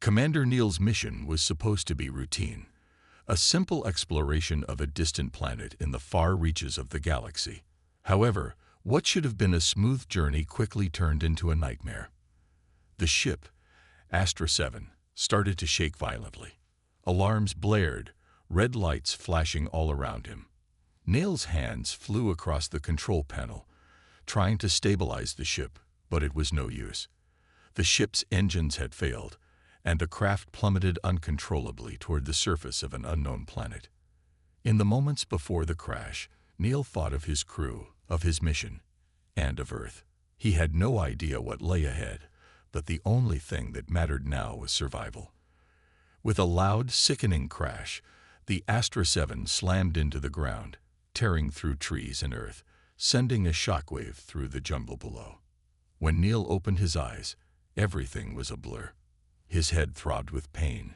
Commander Neil's mission was supposed to be routine, a simple exploration of a distant planet in the far reaches of the galaxy. However, what should have been a smooth journey quickly turned into a nightmare. The ship, Astra 7, started to shake violently. Alarms blared, red lights flashing all around him. Neil's hands flew across the control panel, trying to stabilize the ship, but it was no use. The ship's engines had failed, and the craft plummeted uncontrollably toward the surface of an unknown planet. In the moments before the crash, Neil thought of his crew, of his mission, and of Earth. He had no idea what lay ahead, but the only thing that mattered now was survival. With a loud, sickening crash, the Astra 7 slammed into the ground, tearing through trees and earth, sending a shockwave through the jungle below. When Neil opened his eyes, everything was a blur. His head throbbed with pain,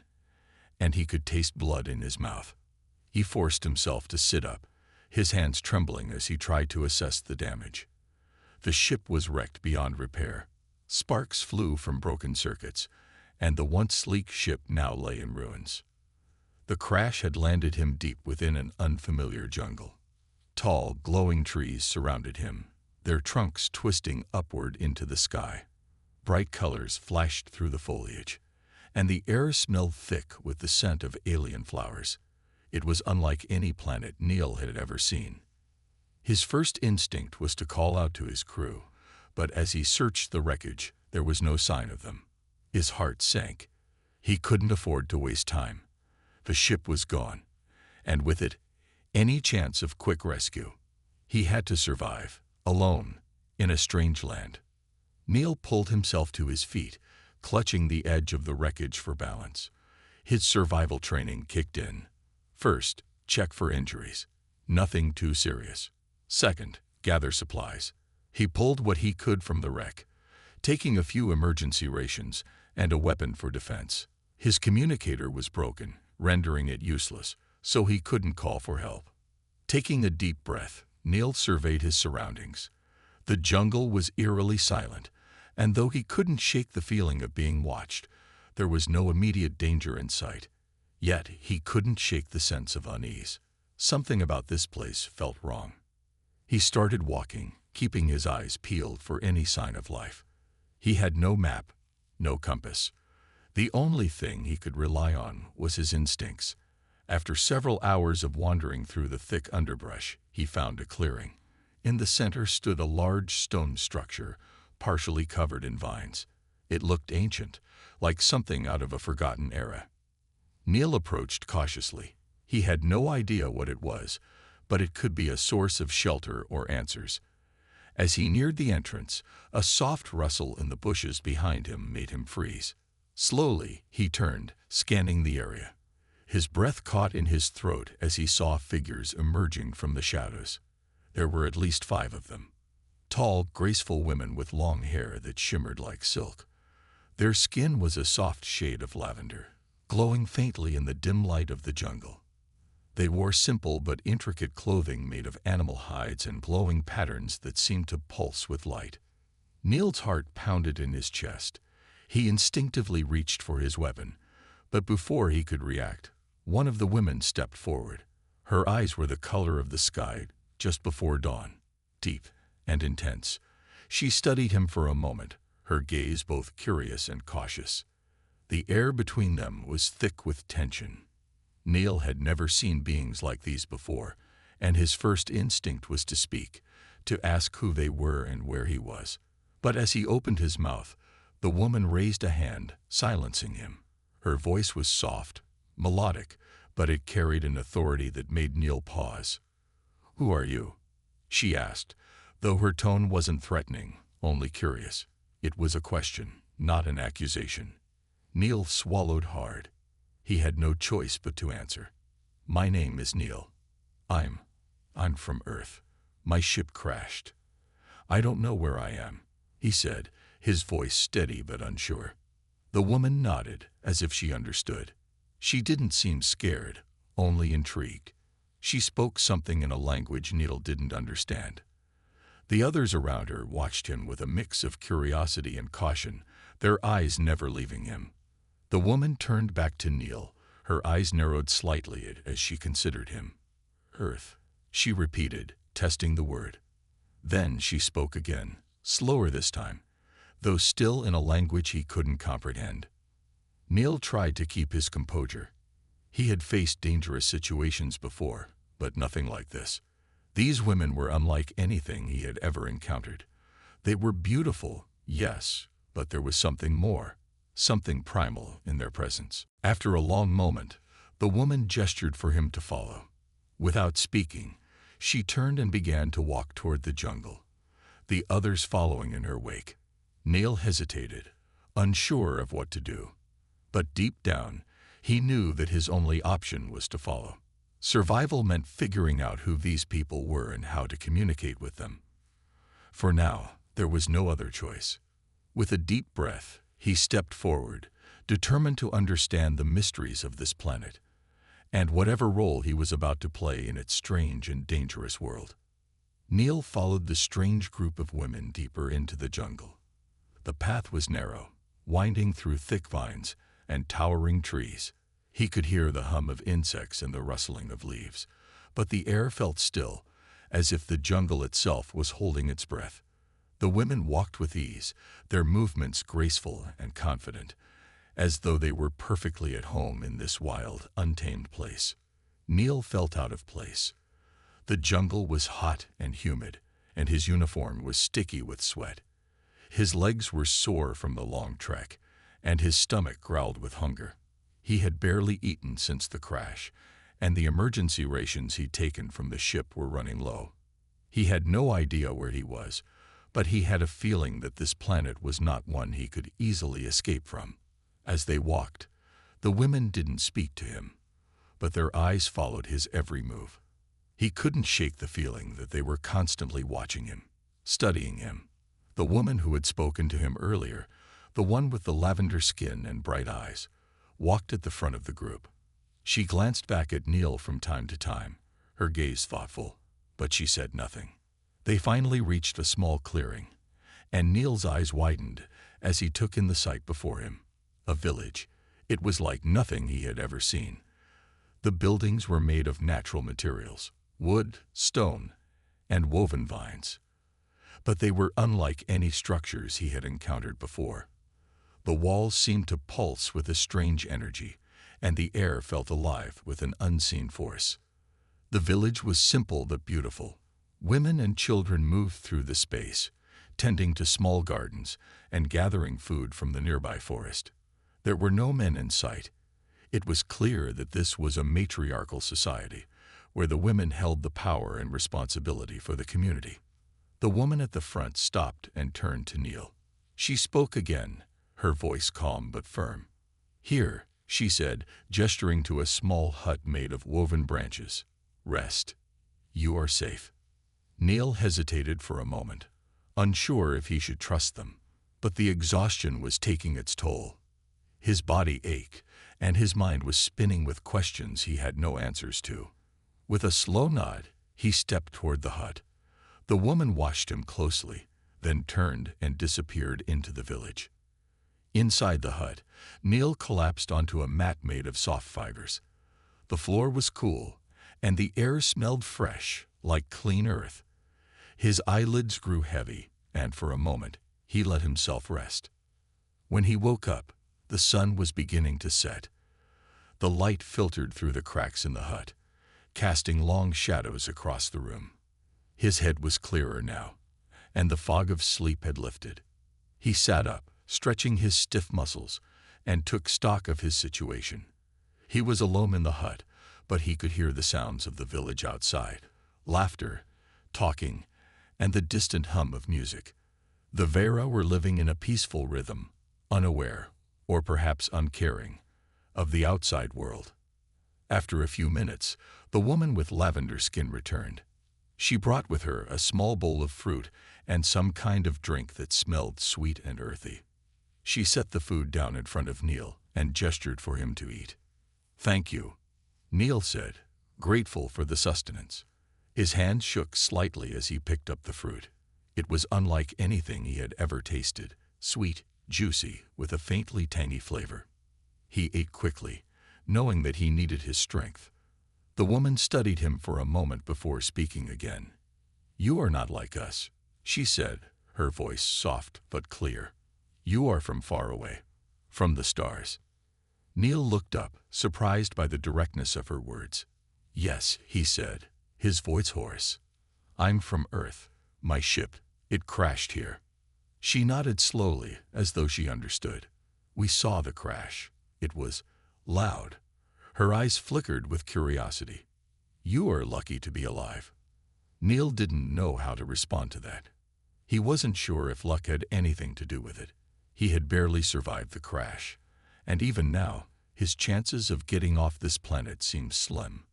and he could taste blood in his mouth. He forced himself to sit up, his hands trembling as he tried to assess the damage. The ship was wrecked beyond repair. Sparks flew from broken circuits, and the once sleek ship now lay in ruins. The crash had landed him deep within an unfamiliar jungle. Tall, glowing trees surrounded him, their trunks twisting upward into the sky. Bright colors flashed through the foliage, and the air smelled thick with the scent of alien flowers. It was unlike any planet Neil had ever seen. His first instinct was to call out to his crew, but as he searched the wreckage, there was no sign of them. His heart sank. He couldn't afford to waste time. The ship was gone, and with it, any chance of quick rescue. He had to survive, alone, in a strange land. Neil pulled himself to his feet, clutching the edge of the wreckage for balance. His survival training kicked in. First, check for injuries. Nothing too serious. Second, gather supplies. He pulled what he could from the wreck, taking a few emergency rations and a weapon for defense. His communicator was broken, rendering it useless, so he couldn't call for help. Taking a deep breath, Neil surveyed his surroundings. The jungle was eerily silent, and though he couldn't shake the feeling of being watched, there was no immediate danger in sight. Yet he couldn't shake the sense of unease. Something about this place felt wrong. He started walking, keeping his eyes peeled for any sign of life. He had no map, no compass. The only thing he could rely on was his instincts. After several hours of wandering through the thick underbrush, he found a clearing. In the center stood a large stone structure, partially covered in vines. It looked ancient, like something out of a forgotten era. Neil approached cautiously. He had no idea what it was, but it could be a source of shelter or answers. As he neared the entrance, a soft rustle in the bushes behind him made him freeze. Slowly, he turned, scanning the area. His breath caught in his throat as he saw figures emerging from the shadows. There were at least 5 of them. Tall, graceful women with long hair that shimmered like silk. Their skin was a soft shade of lavender, glowing faintly in the dim light of the jungle. They wore simple but intricate clothing made of animal hides and glowing patterns that seemed to pulse with light. Neil's heart pounded in his chest. He instinctively reached for his weapon, but before he could react, one of the women stepped forward. Her eyes were the color of the sky just before dawn, deep and intense. She studied him for a moment, her gaze both curious and cautious. The air between them was thick with tension. Neil had never seen beings like these before, and his first instinct was to speak, to ask who they were and where he was. But as he opened his mouth, the woman raised a hand, silencing him. Her voice was soft, melodic, but it carried an authority that made Neil pause. "Who are you?" she asked, though her tone wasn't threatening, only curious. It was a question, not an accusation. Neil swallowed hard. He had no choice but to answer. "My name is Neil. I'm from Earth. My ship crashed. I don't know where I am," he said, his voice steady but unsure. The woman nodded, as if she understood. She didn't seem scared, only intrigued. She spoke something in a language Neil didn't understand. The others around her watched him with a mix of curiosity and caution, their eyes never leaving him. The woman turned back to Neil, her eyes narrowed slightly as she considered him. Earth, she repeated, testing the word. Then she spoke again, slower this time, though still in a language he couldn't comprehend. Neil tried to keep his composure. He had faced dangerous situations before, but nothing like this. These women were unlike anything he had ever encountered. They were beautiful, yes, but there was something more, something primal in their presence. After a long moment, the woman gestured for him to follow. Without speaking, she turned and began to walk toward the jungle, the others following in her wake. Neil hesitated, unsure of what to do. But deep down, he knew that his only option was to follow. Survival meant figuring out who these people were and how to communicate with them. For now, there was no other choice. With a deep breath, he stepped forward, determined to understand the mysteries of this planet, and whatever role he was about to play in its strange and dangerous world. Neil followed the strange group of women deeper into the jungle. The path was narrow, winding through thick vines and towering trees. He could hear the hum of insects and the rustling of leaves, but the air felt still, as if the jungle itself was holding its breath. The women walked with ease, their movements graceful and confident, as though they were perfectly at home in this wild, untamed place. Neil felt out of place. The jungle was hot and humid, and his uniform was sticky with sweat. His legs were sore from the long trek, and his stomach growled with hunger. He had barely eaten since the crash, and the emergency rations he'd taken from the ship were running low. He had no idea where he was, but he had a feeling that this planet was not one he could easily escape from. As they walked, the women didn't speak to him, but their eyes followed his every move. He couldn't shake the feeling that they were constantly watching him, studying him. The woman who had spoken to him earlier, the one with the lavender skin and bright eyes, walked at the front of the group. She glanced back at Neil from time to time, her gaze thoughtful, but she said nothing. They finally reached a small clearing, and Neil's eyes widened as he took in the sight before him. A village. It was like nothing he had ever seen. The buildings were made of natural materials, wood, stone, and woven vines. But they were unlike any structures he had encountered before. The walls seemed to pulse with a strange energy, and the air felt alive with an unseen force. The village was simple but beautiful. Women and children moved through the space, tending to small gardens and gathering food from the nearby forest. There were no men in sight. It was clear that this was a matriarchal society, where the women held the power and responsibility for the community. The woman at the front stopped and turned to Neil. She spoke again, her voice calm but firm. "Here," she said, gesturing to a small hut made of woven branches. "Rest. You are safe." Neil hesitated for a moment, unsure if he should trust them, but the exhaustion was taking its toll. His body ached, and his mind was spinning with questions he had no answers to. With a slow nod, he stepped toward the hut. The woman watched him closely, then turned and disappeared into the village. Inside the hut, Neil collapsed onto a mat made of soft fibers. The floor was cool, and the air smelled fresh, like clean earth. His eyelids grew heavy, and for a moment, he let himself rest. When he woke up, the sun was beginning to set. The light filtered through the cracks in the hut, casting long shadows across the room. His head was clearer now, and the fog of sleep had lifted. He sat up, stretching his stiff muscles, and took stock of his situation. He was alone in the hut, but he could hear the sounds of the village outside, laughter, talking, and the distant hum of music. The Vera were living in a peaceful rhythm, unaware, or perhaps uncaring, of the outside world. After a few minutes, the woman with lavender skin returned. She brought with her a small bowl of fruit and some kind of drink that smelled sweet and earthy. She set the food down in front of Neil and gestured for him to eat. "Thank you," Neil said, grateful for the sustenance. His hand shook slightly as he picked up the fruit. It was unlike anything he had ever tasted, sweet, juicy, with a faintly tangy flavor. He ate quickly, knowing that he needed his strength. The woman studied him for a moment before speaking again. "You are not like us," she said, her voice soft but clear. "You are from far away, from the stars." Neil looked up, surprised by the directness of her words. "Yes," he said, his voice hoarse. "I'm from Earth. My ship, it crashed here." She nodded slowly, as though she understood. "We saw the crash. It was loud." Her eyes flickered with curiosity. "You are lucky to be alive." Neil didn't know how to respond to that. He wasn't sure if luck had anything to do with it. He had barely survived the crash, and even now, his chances of getting off this planet seemed slim.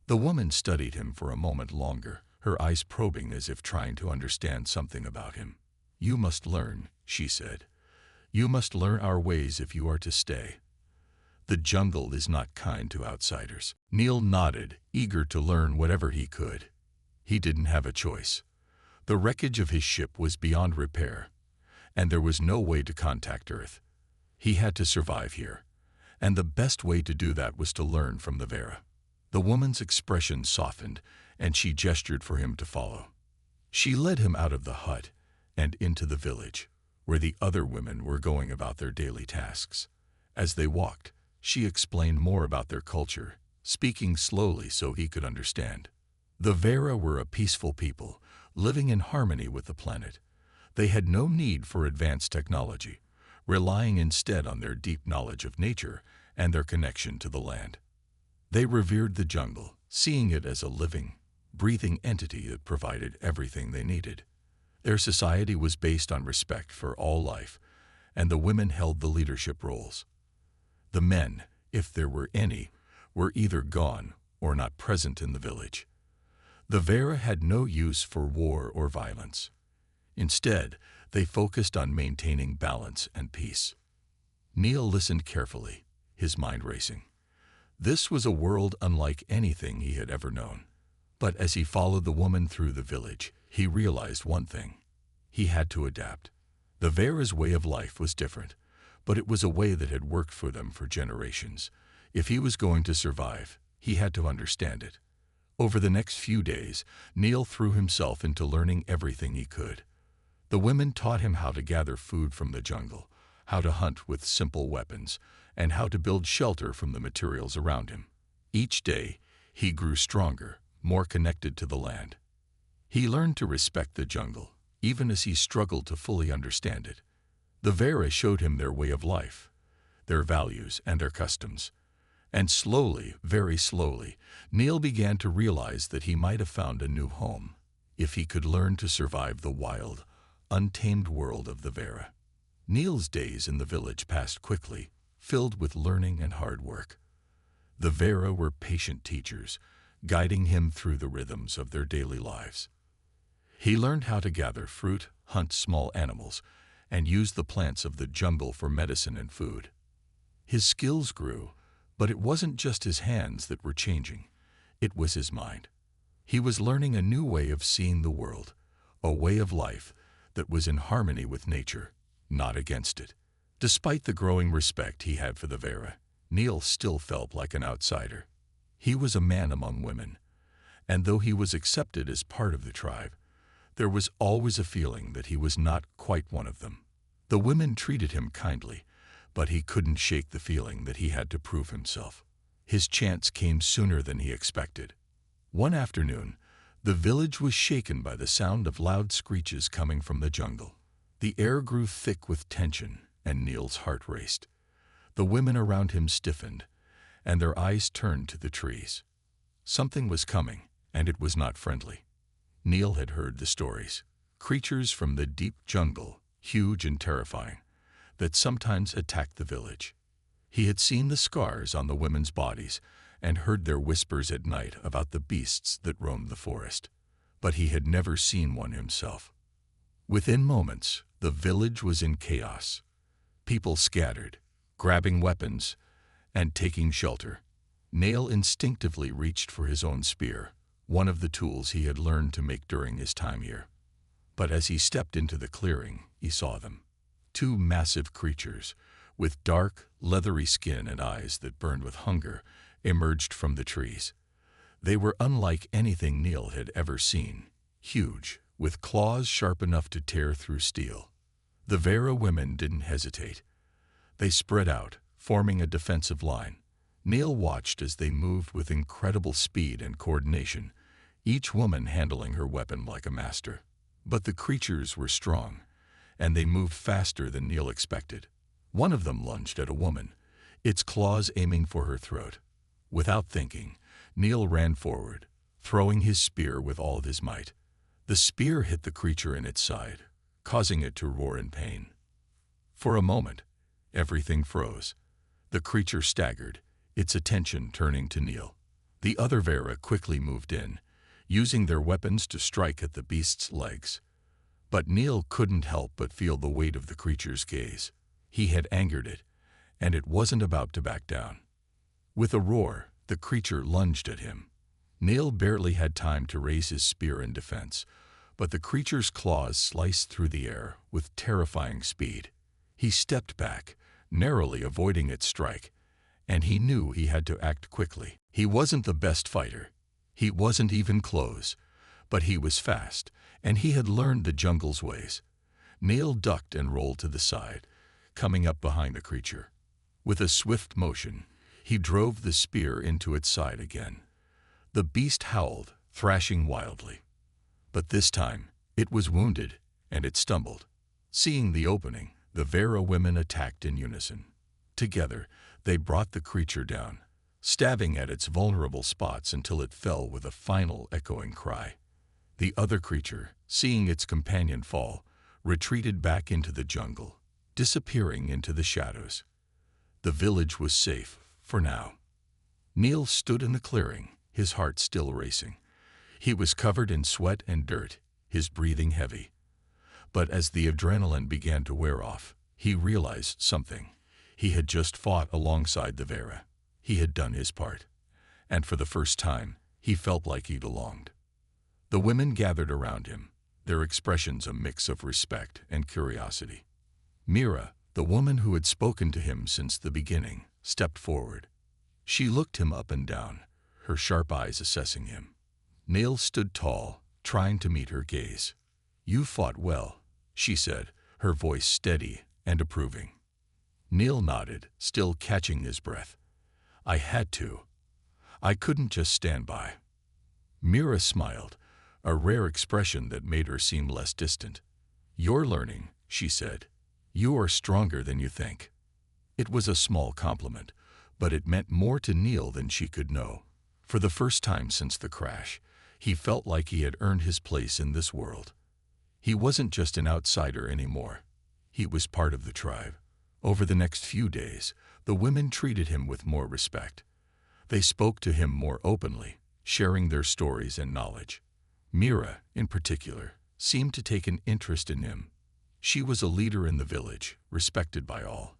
The woman studied him for a moment longer, her eyes probing as if trying to understand something about him. "You must learn," she said. "You must learn our ways if you are to stay. The jungle is not kind to outsiders." Neil nodded, eager to learn whatever he could. He didn't have a choice. The wreckage of his ship was beyond repair, and there was no way to contact Earth. He had to survive here, and the best way to do that was to learn from the Vera. The woman's expression softened, and she gestured for him to follow. She led him out of the hut and into the village, where the other women were going about their daily tasks. As they walked, she explained more about their culture, speaking slowly so he could understand. The Vera were a peaceful people, living in harmony with the planet. They had no need for advanced technology, relying instead on their deep knowledge of nature and their connection to the land. They revered the jungle, seeing it as a living, breathing entity that provided everything they needed. Their society was based on respect for all life, and the women held the leadership roles. The men, if there were any, were either gone or not present in the village. The Vera had no use for war or violence. Instead, they focused on maintaining balance and peace. Neil listened carefully, his mind racing. This was a world unlike anything he had ever known. But as he followed the woman through the village, he realized one thing. He had to adapt. The Vera's way of life was different, but it was a way that had worked for them for generations. If he was going to survive, he had to understand it. Over the next few days, Neil threw himself into learning everything he could. The women taught him how to gather food from the jungle, how to hunt with simple weapons, and how to build shelter from the materials around him. Each day, he grew stronger, more connected to the land. He learned to respect the jungle, even as he struggled to fully understand it. The Vera showed him their way of life, their values and their customs. And slowly, very slowly, Neil began to realize that he might have found a new home if he could learn to survive the wild, untamed world of the Vera. Neil's days in the village passed quickly, filled with learning and hard work. The Vera were patient teachers, guiding him through the rhythms of their daily lives. He learned how to gather fruit, hunt small animals, and use the plants of the jungle for medicine and food. His skills grew, but it wasn't just his hands that were changing. It was his mind. He was learning a new way of seeing the world, a way of life that was in harmony with nature, not against it. Despite the growing respect he had for the Vera, Neil still felt like an outsider. He was a man among women, and though he was accepted as part of the tribe, there was always a feeling that he was not quite one of them. The women treated him kindly, but he couldn't shake the feeling that he had to prove himself. His chance came sooner than he expected. One afternoon, the village was shaken by the sound of loud screeches coming from the jungle. The air grew thick with tension, and Neil's heart raced. The women around him stiffened, and their eyes turned to the trees. Something was coming, and it was not friendly. Neil had heard the stories. Creatures from the deep jungle, huge and terrifying, that sometimes attacked the village. He had seen the scars on the women's bodies and heard their whispers at night about the beasts that roamed the forest, but he had never seen one himself. Within moments, the village was in chaos. People scattered, grabbing weapons and taking shelter. Neil instinctively reached for his own spear, one of the tools he had learned to make during his time here. But as he stepped into the clearing, he saw them. Two massive creatures, with dark, leathery skin and eyes that burned with hunger, emerged from the trees. They were unlike anything Neil had ever seen, huge, with claws sharp enough to tear through steel. The Vera women didn't hesitate. They spread out, forming a defensive line. Neil watched as they moved with incredible speed and coordination, each woman handling her weapon like a master. But the creatures were strong, and they moved faster than Neil expected. One of them lunged at a woman, its claws aiming for her throat. Without thinking, Neil ran forward, throwing his spear with all of his might. The spear hit the creature in its side, causing it to roar in pain. For a moment, everything froze. The creature staggered, its attention turning to Neil. The other Vera quickly moved in, using their weapons to strike at the beast's legs. But Neil couldn't help but feel the weight of the creature's gaze. He had angered it, and it wasn't about to back down. With a roar, the creature lunged at him. Neil barely had time to raise his spear in defense, but the creature's claws sliced through the air with terrifying speed. He stepped back, narrowly avoiding its strike, and he knew he had to act quickly. He wasn't the best fighter. He wasn't even close, but he was fast, and he had learned the jungle's ways. Neil ducked and rolled to the side, coming up behind the creature. With a swift motion, he drove the spear into its side again. The beast howled, thrashing wildly. But this time, it was wounded, and it stumbled. Seeing the opening, the Vera women attacked in unison. Together, they brought the creature down, stabbing at its vulnerable spots until it fell with a final echoing cry. The other creature, seeing its companion fall, retreated back into the jungle, disappearing into the shadows. The village was safe, for now. Neil stood in the clearing, his heart still racing. He was covered in sweat and dirt, his breathing heavy. But as the adrenaline began to wear off, he realized something. He had just fought alongside the Vera. He had done his part. And for the first time, he felt like he belonged. The women gathered around him, their expressions a mix of respect and curiosity. Mira, the woman who had spoken to him since the beginning, stepped forward. She looked him up and down, her sharp eyes assessing him. Neil stood tall, trying to meet her gaze. "You fought well," she said, her voice steady and approving. Neil nodded, still catching his breath. "I had to. I couldn't just stand by." Mira smiled, a rare expression that made her seem less distant. "You're learning," she said. "You are stronger than you think." It was a small compliment, but it meant more to Neil than she could know. For the first time since the crash, he felt like he had earned his place in this world. He wasn't just an outsider anymore. He was part of the tribe. Over the next few days, the women treated him with more respect. They spoke to him more openly, sharing their stories and knowledge. Mira, in particular, seemed to take an interest in him. She was a leader in the village, respected by all,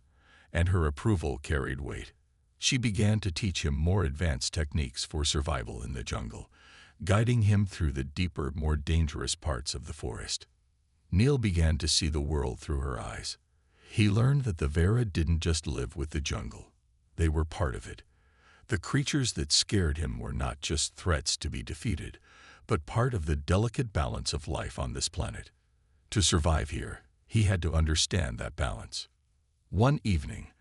and her approval carried weight. She began to teach him more advanced techniques for survival in the jungle, guiding him through the deeper, more dangerous parts of the forest. Neil began to see the world through her eyes. He learned that the Vera didn't just live with the jungle. They were part of it. The creatures that scared him were not just threats to be defeated, but part of the delicate balance of life on this planet. To survive here, he had to understand that balance. One evening,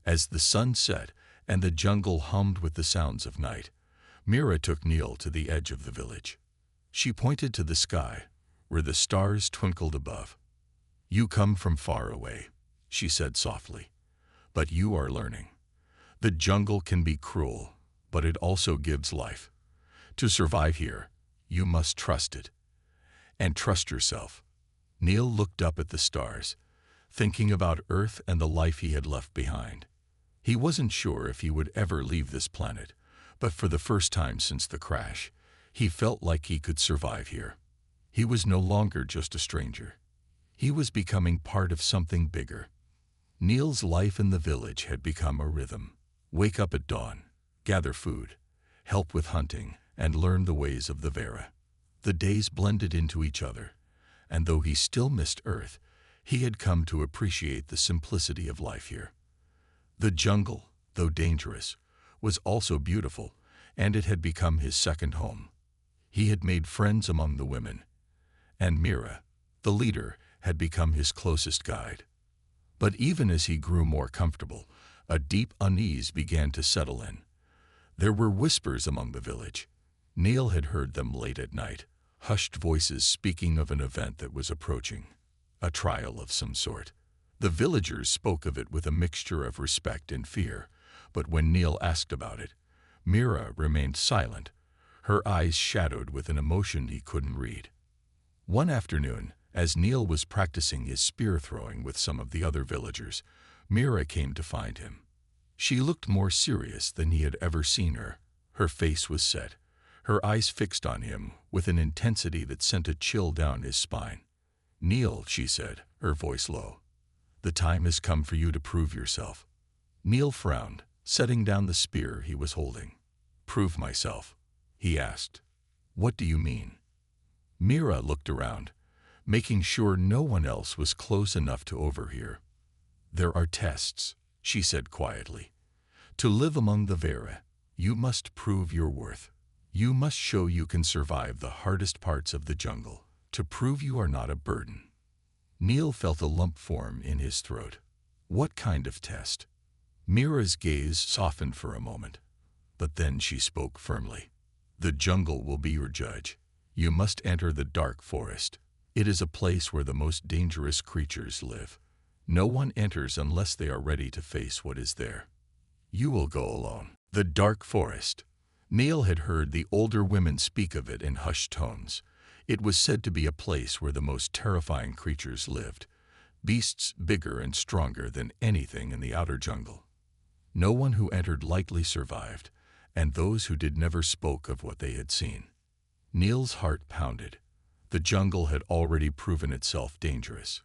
as the sun set and the jungle hummed with the sounds of night, Mira took Neil to the edge of the village. She pointed to the sky, where the stars twinkled above. "You come from far away," she said softly, "but you are learning. The jungle can be cruel, but it also gives life. To survive here, you must trust it. And trust yourself." Neil looked up at the stars, thinking about Earth and the life he had left behind. He wasn't sure if he would ever leave this planet, but for the first time since the crash, he felt like he could survive here. He was no longer just a stranger. He was becoming part of something bigger. Neil's life in the village had become a rhythm. Wake up at dawn, gather food, help with hunting, and learn the ways of the Vera. The days blended into each other, and though he still missed Earth, he had come to appreciate the simplicity of life here. The jungle, though dangerous, was also beautiful, and it had become his second home. He had made friends among the women, and Mira, the leader, had become his closest guide. But even as he grew more comfortable, a deep unease began to settle in. There were whispers among the village. Neil had heard them late at night, hushed voices speaking of an event that was approaching, a trial of some sort. The villagers spoke of it with a mixture of respect and fear, but when Neil asked about it, Mira remained silent, her eyes shadowed with an emotion he couldn't read. One afternoon, as Neil was practicing his spear throwing with some of the other villagers, Mira came to find him. She looked more serious than he had ever seen her. Her face was set, her eyes fixed on him with an intensity that sent a chill down his spine. "Neil," she said, her voice low, "the time has come for you to prove yourself." Neil frowned, setting down the spear he was holding. "Prove myself?" he asked. "What do you mean?" Mira looked around, making sure no one else was close enough to overhear. "There are tests," she said quietly. "To live among the Vera, you must prove your worth. You must show you can survive the hardest parts of the jungle, to prove you are not a burden." Neil felt a lump form in his throat. What kind of test? Mira's gaze softened for a moment, but then she spoke firmly. "The jungle will be your judge. You must enter the dark forest. It is a place where the most dangerous creatures live. No one enters unless they are ready to face what is there. You will go alone." The dark forest. Neil had heard the older women speak of it in hushed tones. It was said to be a place where the most terrifying creatures lived, beasts bigger and stronger than anything in the outer jungle. No one who entered likely survived, and those who did never spoke of what they had seen. Neil's heart pounded. The jungle had already proven itself dangerous,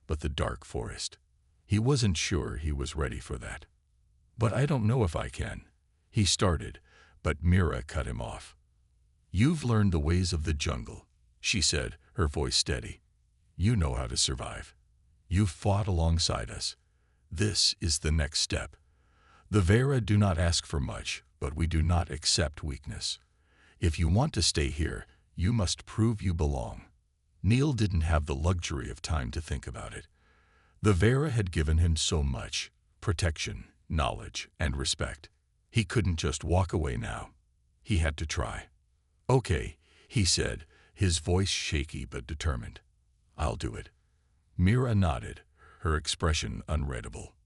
but the dark forest. He wasn't sure he was ready for that. "But I don't know if I can," he started, but Mira cut him off. "You've learned the ways of the jungle," she said, her voice steady. "You know how to survive. You've fought alongside us. This is the next step. The Vera do not ask for much, but we do not accept weakness. If you want to stay here, you must prove you belong." Neil didn't have the luxury of time to think about it. The Vera had given him so much: protection, knowledge, and respect. He couldn't just walk away now. He had to try. "Okay," he said, his voice shaky but determined. "I'll do it." Mira nodded, her expression unreadable.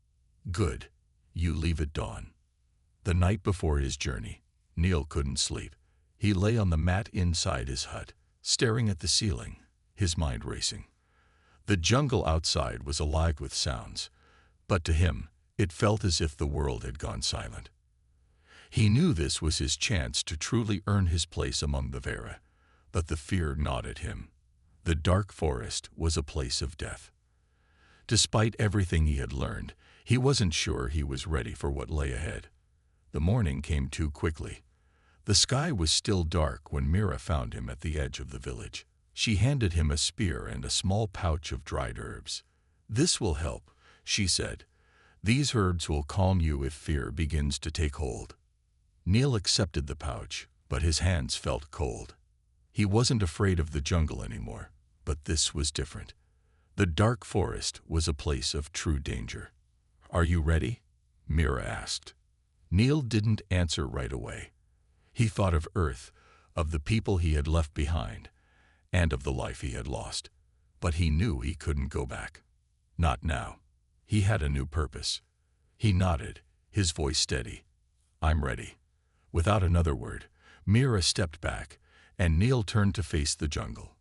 "Good. You leave at dawn." The night before his journey, Neil couldn't sleep. He lay on the mat inside his hut, staring at the ceiling, his mind racing. The jungle outside was alive with sounds, but to him, it felt as if the world had gone silent. He knew this was his chance to truly earn his place among the Vera, but the fear gnawed at him. The dark forest was a place of death. Despite everything he had learned, he wasn't sure he was ready for what lay ahead. The morning came too quickly. The sky was still dark when Mira found him at the edge of the village. She handed him a spear and a small pouch of dried herbs. "This will help," she said. "These herbs will calm you if fear begins to take hold." Neil accepted the pouch, but his hands felt cold. He wasn't afraid of the jungle anymore, but this was different. The dark forest was a place of true danger. "Are you ready?" Mira asked. Neil didn't answer right away. He thought of Earth, of the people he had left behind, and of the life he had lost. But he knew he couldn't go back. Not now. He had a new purpose. He nodded, his voice steady. "I'm ready." Without another word, Mira stepped back, and Neil turned to face the jungle.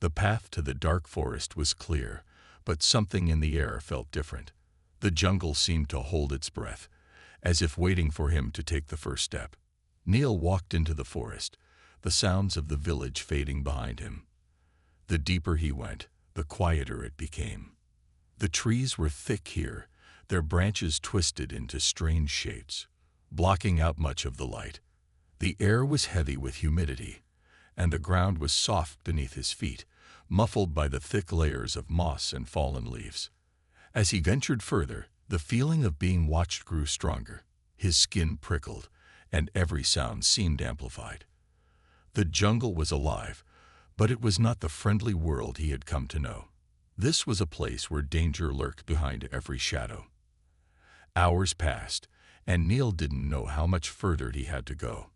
The path to the dark forest was clear, but something in the air felt different. The jungle seemed to hold its breath, as if waiting for him to take the first step. Neil walked into the forest, the sounds of the village fading behind him. The deeper he went, the quieter it became. The trees were thick here, their branches twisted into strange shapes, blocking out much of the light. The air was heavy with humidity, and the ground was soft beneath his feet, muffled by the thick layers of moss and fallen leaves. As he ventured further, The feeling of being watched grew stronger. His skin prickled, and every sound seemed amplified. The jungle was alive, but it was not the friendly world he had come to know. This was a place where danger lurked behind every shadow. Hours passed, and Neil didn't know how much further he had to go.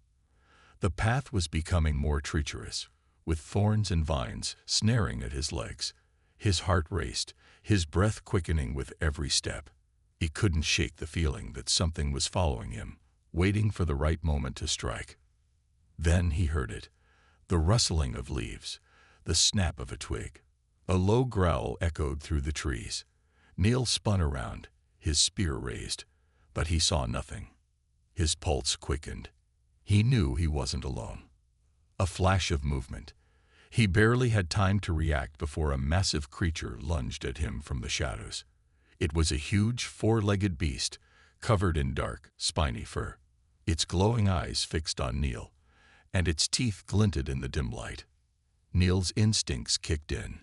The path was becoming more treacherous, with thorns and vines snaring at his legs. His heart raced, his breath quickening with every step. He couldn't shake the feeling that something was following him, waiting for the right moment to strike. Then he heard it, the rustling of leaves, the snap of a twig. A low growl echoed through the trees. Neil spun around, his spear raised, but he saw nothing. His pulse quickened. He knew he wasn't alone. A flash of movement. He barely had time to react before a massive creature lunged at him from the shadows. It was a huge, four-legged beast, covered in dark, spiny fur. Its glowing eyes fixed on Neil, and its teeth glinted in the dim light. Neil's instincts kicked in.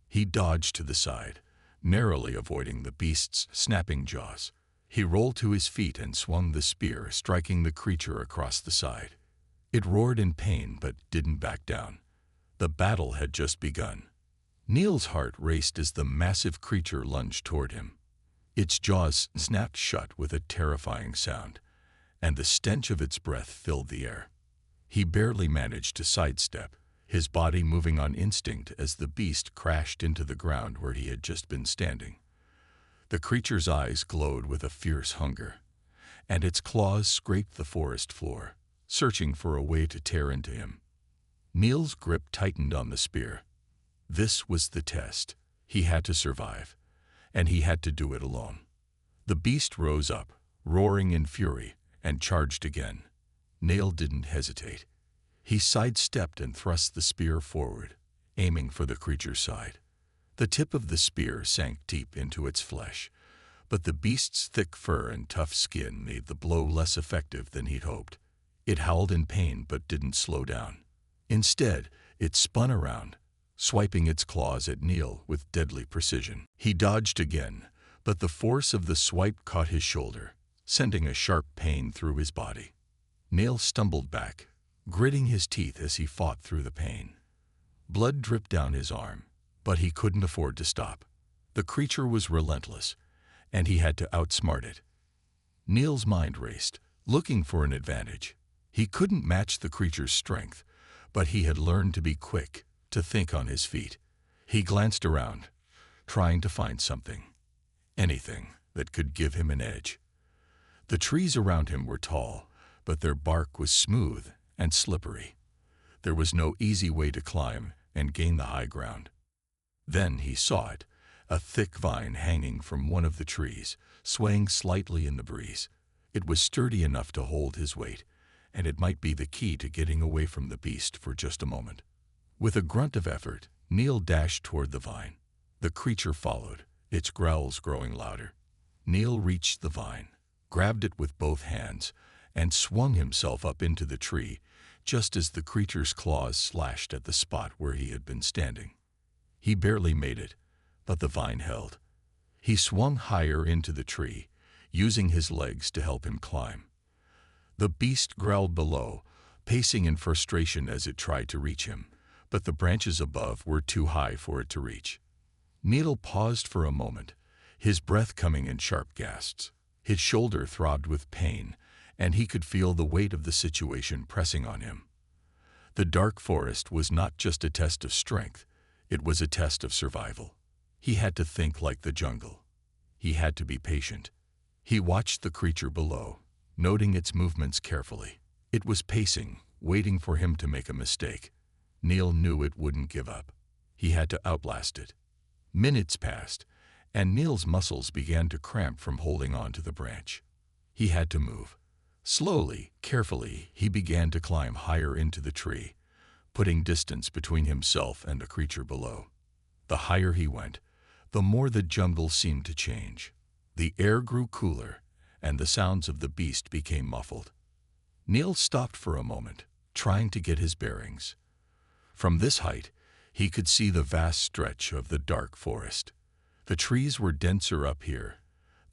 He dodged to the side, narrowly avoiding the beast's snapping jaws. He rolled to his feet and swung the spear, striking the creature across the side. It roared in pain but didn't back down. The battle had just begun. Neil's heart raced as the massive creature lunged toward him. Its jaws snapped shut with a terrifying sound, and the stench of its breath filled the air. He barely managed to sidestep, his body moving on instinct as the beast crashed into the ground where he had just been standing. The creature's eyes glowed with a fierce hunger, and its claws scraped the forest floor, searching for a way to tear into him. Neil's grip tightened on the spear. This was the test. He had to survive, and he had to do it alone. The beast rose up, roaring in fury, and charged again. Neil didn't hesitate. He sidestepped and thrust the spear forward, aiming for the creature's side. The tip of the spear sank deep into its flesh, but the beast's thick fur and tough skin made the blow less effective than he'd hoped. It howled in pain but didn't slow down. Instead, it spun around, swiping its claws at Neil with deadly precision. He dodged again, but the force of the swipe caught his shoulder, sending a sharp pain through his body. Neil stumbled back, gritting his teeth as he fought through the pain. Blood dripped down his arm, but he couldn't afford to stop. The creature was relentless, and he had to outsmart it. Neil's mind raced, looking for an advantage. He couldn't match the creature's strength, but he had learned to be quick, to think on his feet. He glanced around, trying to find something, anything that could give him an edge. The trees around him were tall, but their bark was smooth and slippery. There was no easy way to climb and gain the high ground. Then he saw it, a thick vine hanging from one of the trees, swaying slightly in the breeze. It was sturdy enough to hold his weight, and it might be the key to getting away from the beast for just a moment. With a grunt of effort, Neil dashed toward the vine. The creature followed, its growls growing louder. Neil reached the vine, grabbed it with both hands, and swung himself up into the tree, just as the creature's claws slashed at the spot where he had been standing. He barely made it, but the vine held. He swung higher into the tree, using his legs to help him climb. The beast growled below, pacing in frustration as it tried to reach him, but the branches above were too high for it to reach. Neil paused for a moment, his breath coming in sharp gasps. His shoulder throbbed with pain, and he could feel the weight of the situation pressing on him. The dark forest was not just a test of strength, it was a test of survival. He had to think like the jungle. He had to be patient. He watched the creature below, noting its movements carefully. It was pacing, waiting for him to make a mistake. Neil knew it wouldn't give up. He had to outlast it. Minutes passed, and Neil's muscles began to cramp from holding on to the branch. He had to move. Slowly, carefully, he began to climb higher into the tree, putting distance between himself and the creature below. The higher he went, the more the jungle seemed to change. The air grew cooler, and the sounds of the beast became muffled. Neil stopped for a moment, trying to get his bearings. From this height, he could see the vast stretch of the dark forest. The trees were denser up here,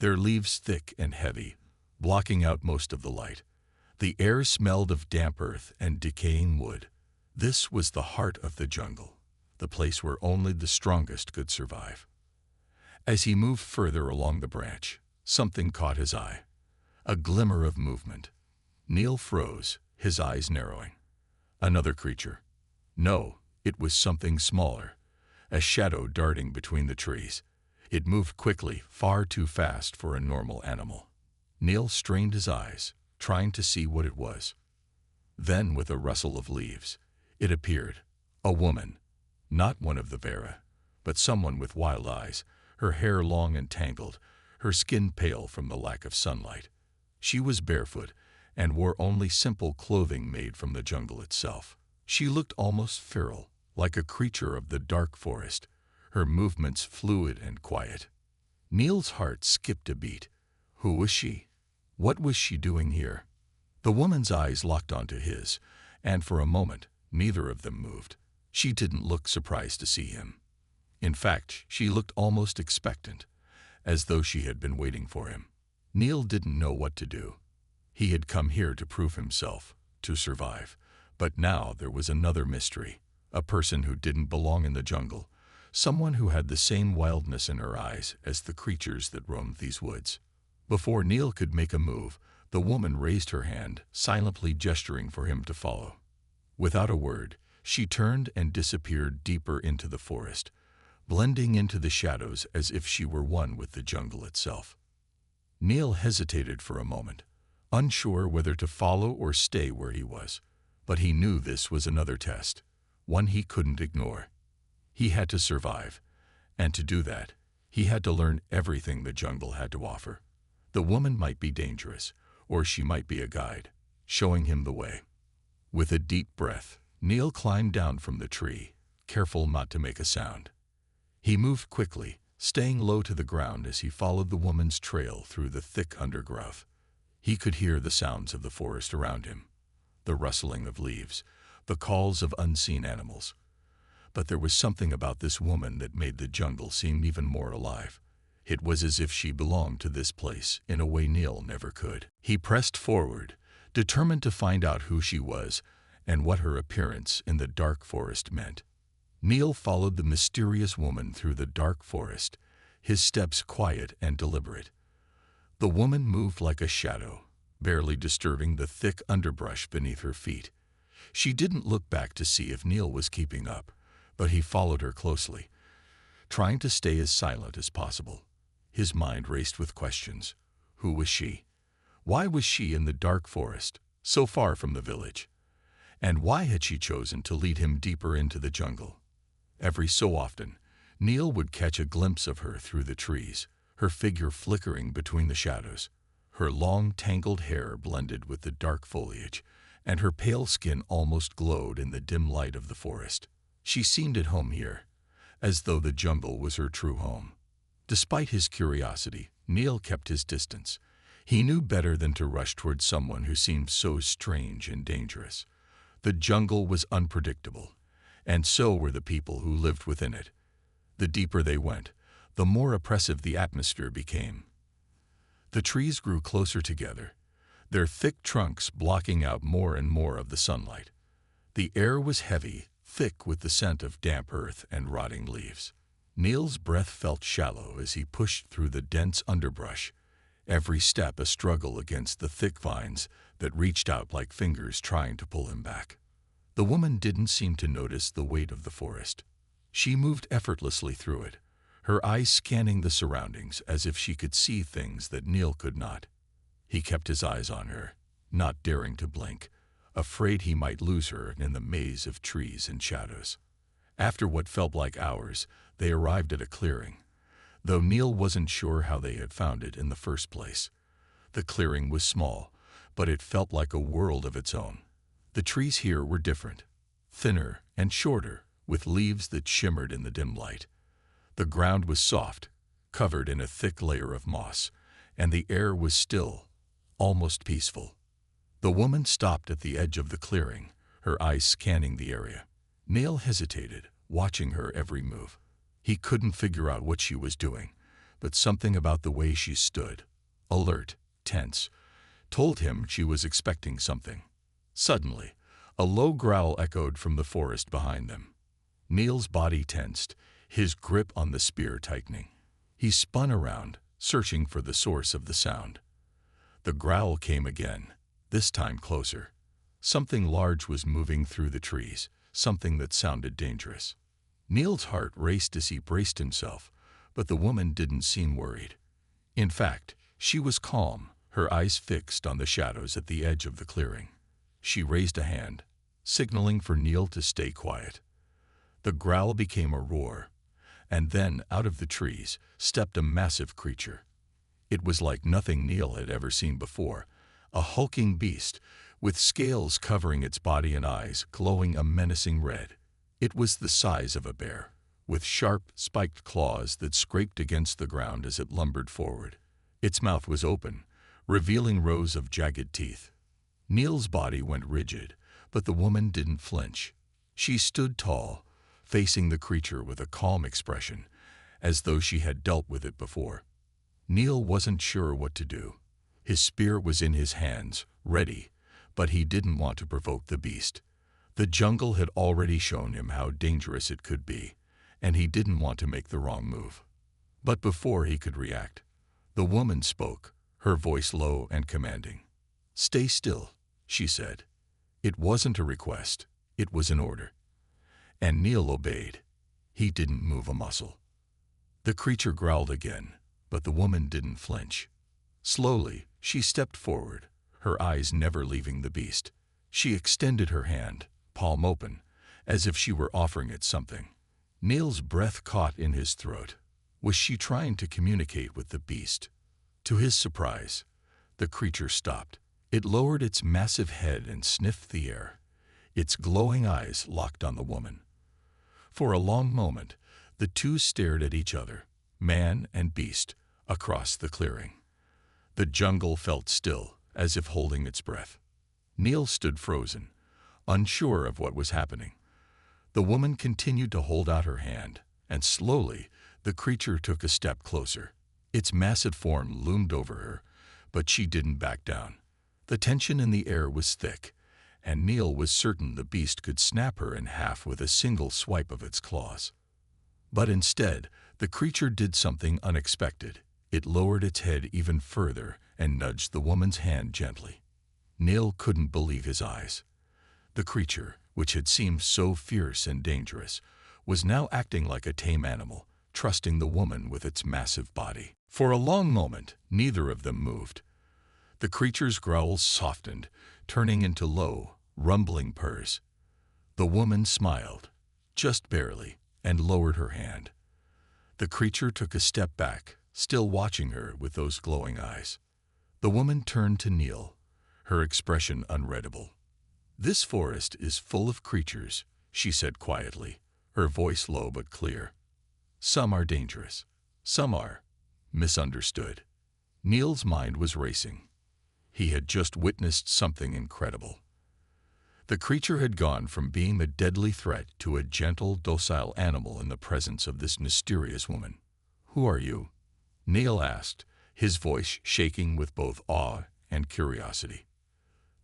their leaves thick and heavy, blocking out most of the light. The air smelled of damp earth and decaying wood. This was the heart of the jungle, the place where only the strongest could survive. As he moved further along the branch, something caught his eye. A glimmer of movement. Neil froze, his eyes narrowing. Another creature. No, it was something smaller, a shadow darting between the trees. It moved quickly, far too fast for a normal animal. Neil strained his eyes, trying to see what it was. Then, with a rustle of leaves, it appeared. A woman. Not one of the Vera, but someone with wild eyes, her hair long and tangled, her skin pale from the lack of sunlight. She was barefoot and wore only simple clothing made from the jungle itself. She looked almost feral, like a creature of the dark forest, her movements fluid and quiet. Neil's heart skipped a beat. Who was she? What was she doing here? The woman's eyes locked onto his, and for a moment, neither of them moved. She didn't look surprised to see him. In fact, she looked almost expectant, as though she had been waiting for him. Neil didn't know what to do. He had come here to prove himself, to survive. But now there was another mystery, a person who didn't belong in the jungle, someone who had the same wildness in her eyes as the creatures that roamed these woods. Before Neil could make a move, the woman raised her hand, silently gesturing for him to follow. Without a word, she turned and disappeared deeper into the forest, blending into the shadows as if she were one with the jungle itself. Neil hesitated for a moment, unsure whether to follow or stay where he was. But he knew this was another test, one he couldn't ignore. He had to survive, and to do that, he had to learn everything the jungle had to offer. The woman might be dangerous, or she might be a guide, showing him the way. With a deep breath, Neil climbed down from the tree, careful not to make a sound. He moved quickly, staying low to the ground as he followed the woman's trail through the thick undergrowth. He could hear the sounds of the forest around him. The rustling of leaves, the calls of unseen animals. But there was something about this woman that made the jungle seem even more alive. It was as if she belonged to this place in a way Neil never could. He pressed forward, determined to find out who she was and what her appearance in the dark forest meant. Neil followed the mysterious woman through the dark forest, his steps quiet and deliberate. The woman moved like a shadow, barely disturbing the thick underbrush beneath her feet. She didn't look back to see if Neil was keeping up, but he followed her closely, trying to stay as silent as possible. His mind raced with questions. Who was she? Why was she in the dark forest, so far from the village? And why had she chosen to lead him deeper into the jungle? Every so often, Neil would catch a glimpse of her through the trees, her figure flickering between the shadows. Her long, tangled hair blended with the dark foliage, and her pale skin almost glowed in the dim light of the forest. She seemed at home here, as though the jungle was her true home. Despite his curiosity, Neil kept his distance. He knew better than to rush toward someone who seemed so strange and dangerous. The jungle was unpredictable, and so were the people who lived within it. The deeper they went, the more oppressive the atmosphere became. The trees grew closer together, their thick trunks blocking out more and more of the sunlight. The air was heavy, thick with the scent of damp earth and rotting leaves. Neil's breath felt shallow as he pushed through the dense underbrush, every step a struggle against the thick vines that reached out like fingers trying to pull him back. The woman didn't seem to notice the weight of the forest. She moved effortlessly through it, her eyes scanning the surroundings as if she could see things that Neil could not. He kept his eyes on her, not daring to blink, afraid he might lose her in the maze of trees and shadows. After what felt like hours, they arrived at a clearing, though Neil wasn't sure how they had found it in the first place. The clearing was small, but it felt like a world of its own. The trees here were different, thinner and shorter, with leaves that shimmered in the dim light. The ground was soft, covered in a thick layer of moss, and the air was still, almost peaceful. The woman stopped at the edge of the clearing, her eyes scanning the area. Neil hesitated, watching her every move. He couldn't figure out what she was doing, but something about the way she stood, alert, tense, told him she was expecting something. Suddenly, a low growl echoed from the forest behind them. Neil's body tensed, his grip on the spear tightening. He spun around, searching for the source of the sound. The growl came again, this time closer. Something large was moving through the trees, something that sounded dangerous. Neil's heart raced as he braced himself, but the woman didn't seem worried. In fact, she was calm, her eyes fixed on the shadows at the edge of the clearing. She raised a hand, signaling for Neil to stay quiet. The growl became a roar, and then out of the trees stepped a massive creature. It was like nothing Neil had ever seen before, a hulking beast with scales covering its body and eyes glowing a menacing red. It was the size of a bear, with sharp, spiked claws that scraped against the ground as it lumbered forward. Its mouth was open, revealing rows of jagged teeth. Neil's body went rigid, but the woman didn't flinch. She stood tall, facing the creature with a calm expression, as though she had dealt with it before. Neil wasn't sure what to do. His spear was in his hands, ready, but he didn't want to provoke the beast. The jungle had already shown him how dangerous it could be, and he didn't want to make the wrong move. But before he could react, the woman spoke, her voice low and commanding. "Stay still," she said. It wasn't a request, it was an order. And Neil obeyed. He didn't move a muscle. The creature growled again, but the woman didn't flinch. Slowly, she stepped forward, her eyes never leaving the beast. She extended her hand, palm open, as if she were offering it something. Neil's breath caught in his throat. Was she trying to communicate with the beast? To his surprise, the creature stopped. It lowered its massive head and sniffed the air, its glowing eyes locked on the woman. For a long moment, the two stared at each other, man and beast, across the clearing. The jungle felt still, as if holding its breath. Neil stood frozen, unsure of what was happening. The woman continued to hold out her hand, and slowly, the creature took a step closer. Its massive form loomed over her, but she didn't back down. The tension in the air was thick, and Neil was certain the beast could snap her in half with a single swipe of its claws. But instead, the creature did something unexpected. It lowered its head even further and nudged the woman's hand gently. Neil couldn't believe his eyes. The creature, which had seemed so fierce and dangerous, was now acting like a tame animal, trusting the woman with its massive body. For a long moment, neither of them moved. The creature's growls softened, turning into low, rumbling purrs. The woman smiled, just barely, and lowered her hand. The creature took a step back, still watching her with those glowing eyes. The woman turned to Neil, her expression unreadable. "This forest is full of creatures," she said quietly, her voice low but clear. "Some are dangerous. Some are misunderstood." Neil's mind was racing. He had just witnessed something incredible. The creature had gone from being a deadly threat to a gentle, docile animal in the presence of this mysterious woman. "Who are you?" Neil asked, his voice shaking with both awe and curiosity.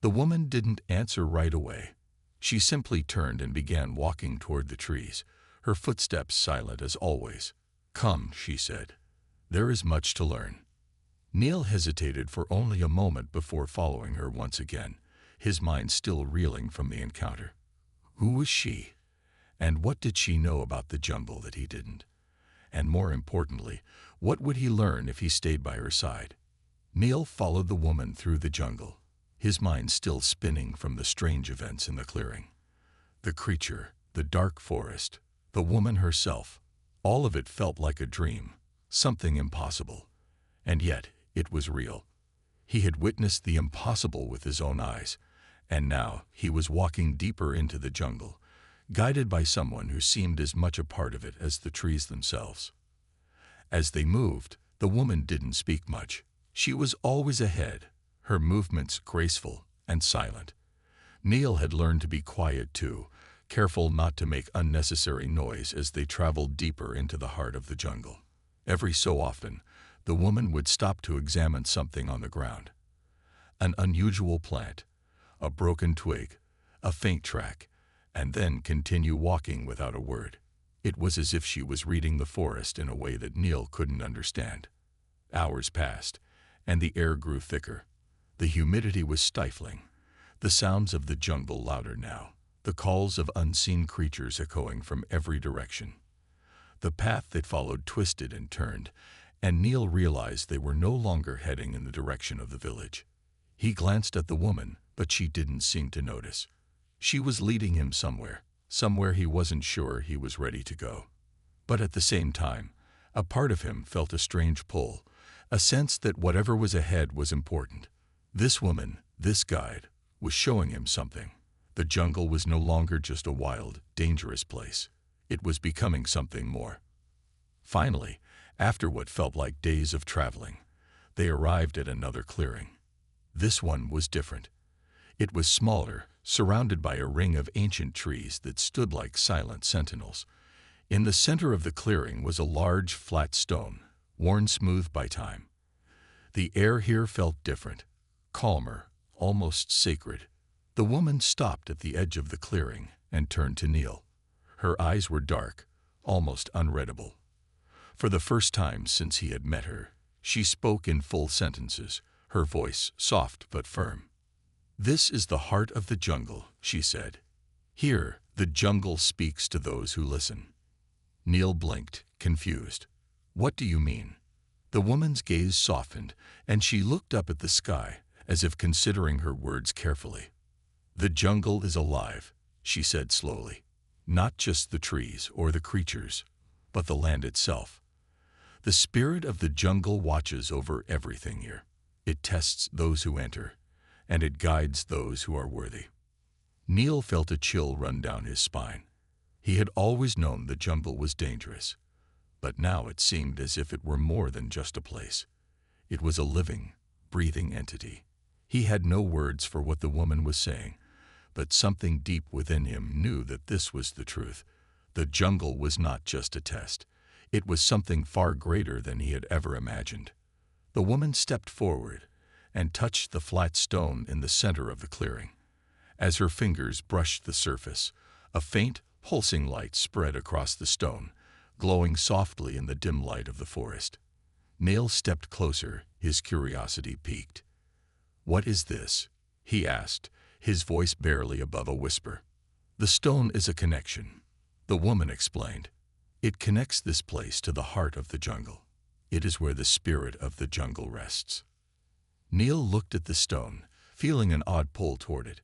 The woman didn't answer right away. She simply turned and began walking toward the trees, her footsteps silent as always. "Come," she said. "There is much to learn." Neil hesitated for only a moment before following her once again, his mind still reeling from the encounter. Who was she? And what did she know about the jungle that he didn't? And more importantly, what would he learn if he stayed by her side? Neil followed the woman through the jungle, his mind still spinning from the strange events in the clearing. The creature, the dark forest, the woman herself, all of it felt like a dream, something impossible. And yet, it was real. He had witnessed the impossible with his own eyes, and now he was walking deeper into the jungle, guided by someone who seemed as much a part of it as the trees themselves. As they moved, the woman didn't speak much. She was always ahead, her movements graceful and silent. Neil had learned to be quiet too, careful not to make unnecessary noise as they traveled deeper into the heart of the jungle. Every so often, the woman would stop to examine something on the ground. An unusual plant, a broken twig, a faint track, and then continue walking without a word. It was as if she was reading the forest in a way that Neil couldn't understand. Hours passed, and the air grew thicker. The humidity was stifling, the sounds of the jungle louder now, the calls of unseen creatures echoing from every direction. The path they followed twisted and turned, and Neil realized they were no longer heading in the direction of the village. He glanced at the woman, but she didn't seem to notice. She was leading him somewhere he wasn't sure he was ready to go. But at the same time, a part of him felt a strange pull, a sense that whatever was ahead was important. This woman, this guide, was showing him something. The jungle was no longer just a wild, dangerous place. It was becoming something more. Finally, after what felt like days of traveling, they arrived at another clearing. This one was different. It was smaller, surrounded by a ring of ancient trees that stood like silent sentinels. In the center of the clearing was a large, flat stone, worn smooth by time. The air here felt different, calmer, almost sacred. The woman stopped at the edge of the clearing and turned to Neil. Her eyes were dark, almost unreadable. For the first time since he had met her, she spoke in full sentences, her voice soft but firm. "This is the heart of the jungle," she said. "Here, the jungle speaks to those who listen." Neil blinked, confused. "What do you mean?" The woman's gaze softened, and she looked up at the sky, as if considering her words carefully. "The jungle is alive," she said slowly. "Not just the trees or the creatures, but the land itself. The spirit of the jungle watches over everything here. It tests those who enter, and it guides those who are worthy." Neil felt a chill run down his spine. He had always known the jungle was dangerous, but now it seemed as if it were more than just a place. It was a living, breathing entity. He had no words for what the woman was saying, but something deep within him knew that this was the truth. The jungle was not just a test. It was something far greater than he had ever imagined. The woman stepped forward and touched the flat stone in the center of the clearing. As her fingers brushed the surface, a faint, pulsing light spread across the stone, glowing softly in the dim light of the forest. Neil stepped closer, his curiosity piqued. "What is this?" he asked, his voice barely above a whisper. "The stone is a connection," the woman explained. "It connects this place to the heart of the jungle. It is where the spirit of the jungle rests." Neil looked at the stone, feeling an odd pull toward it.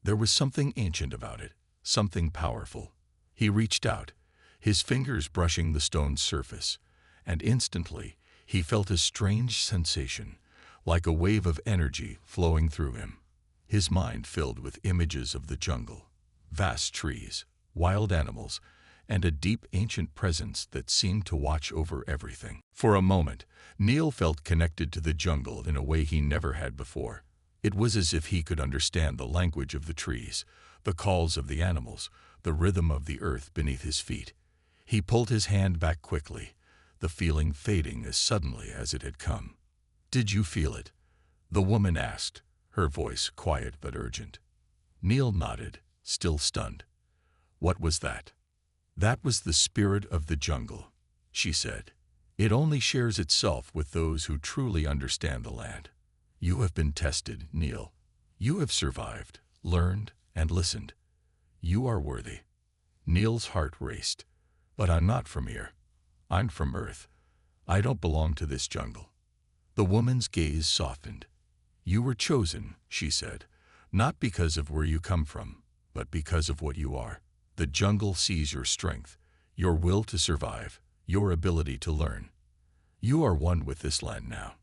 There was something ancient about it, something powerful. He reached out, his fingers brushing the stone's surface, and instantly he felt a strange sensation, like a wave of energy flowing through him. His mind filled with images of the jungle, vast trees, wild animals, and a deep ancient presence that seemed to watch over everything. For a moment, Neil felt connected to the jungle in a way he never had before. It was as if he could understand the language of the trees, the calls of the animals, the rhythm of the earth beneath his feet. He pulled his hand back quickly, the feeling fading as suddenly as it had come. "Did you feel it?" the woman asked, her voice quiet but urgent. Neil nodded, still stunned. "What was that?" "That was the spirit of the jungle," she said. "It only shares itself with those who truly understand the land. You have been tested, Neil. You have survived, learned, and listened. You are worthy." Neil's heart raced. "But I'm not from here. I'm from Earth. I don't belong to this jungle." The woman's gaze softened. "You were chosen," she said, "not because of where you come from, but because of what you are. The jungle sees your strength, your will to survive, your ability to learn. You are one with this land now."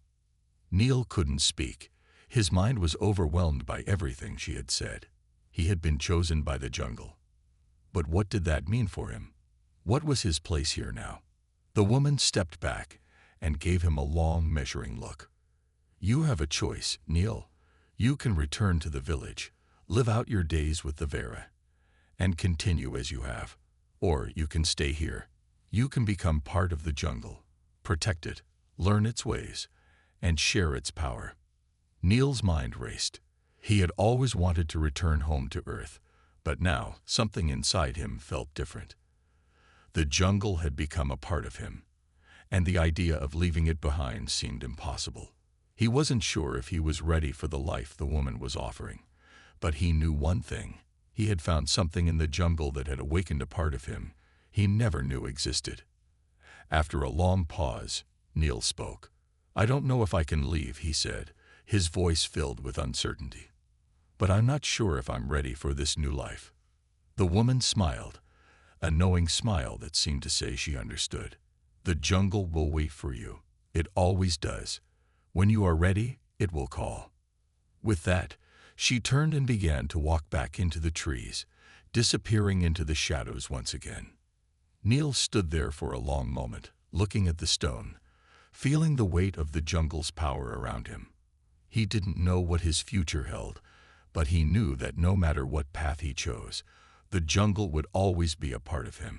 Neil couldn't speak. His mind was overwhelmed by everything she had said. He had been chosen by the jungle. But what did that mean for him? What was his place here now? The woman stepped back and gave him a long, measuring look. "You have a choice, Neil. You can return to the village, live out your days with the Vera, and continue as you have. Or you can stay here. You can become part of the jungle, protect it, learn its ways, and share its power. Neil's mind raced. He had always wanted to return home to Earth, but now something inside him felt different. The jungle had become a part of him, and the idea of leaving it behind seemed impossible. He wasn't sure if he was ready for the life the woman was offering, but he knew one thing. He had found something in the jungle that had awakened a part of him he never knew existed. After a long pause, Neil spoke. "I don't know if I can leave," he said, his voice filled with uncertainty. "But I'm not sure if I'm ready for this new life." The woman smiled, a knowing smile that seemed to say she understood. "The jungle will wait for you. It always does. When you are ready, it will call." With that, she turned and began to walk back into the trees, disappearing into the shadows once again. Neil stood there for a long moment, looking at the stone, feeling the weight of the jungle's power around him. He didn't know what his future held, but he knew that no matter what path he chose, the jungle would always be a part of him.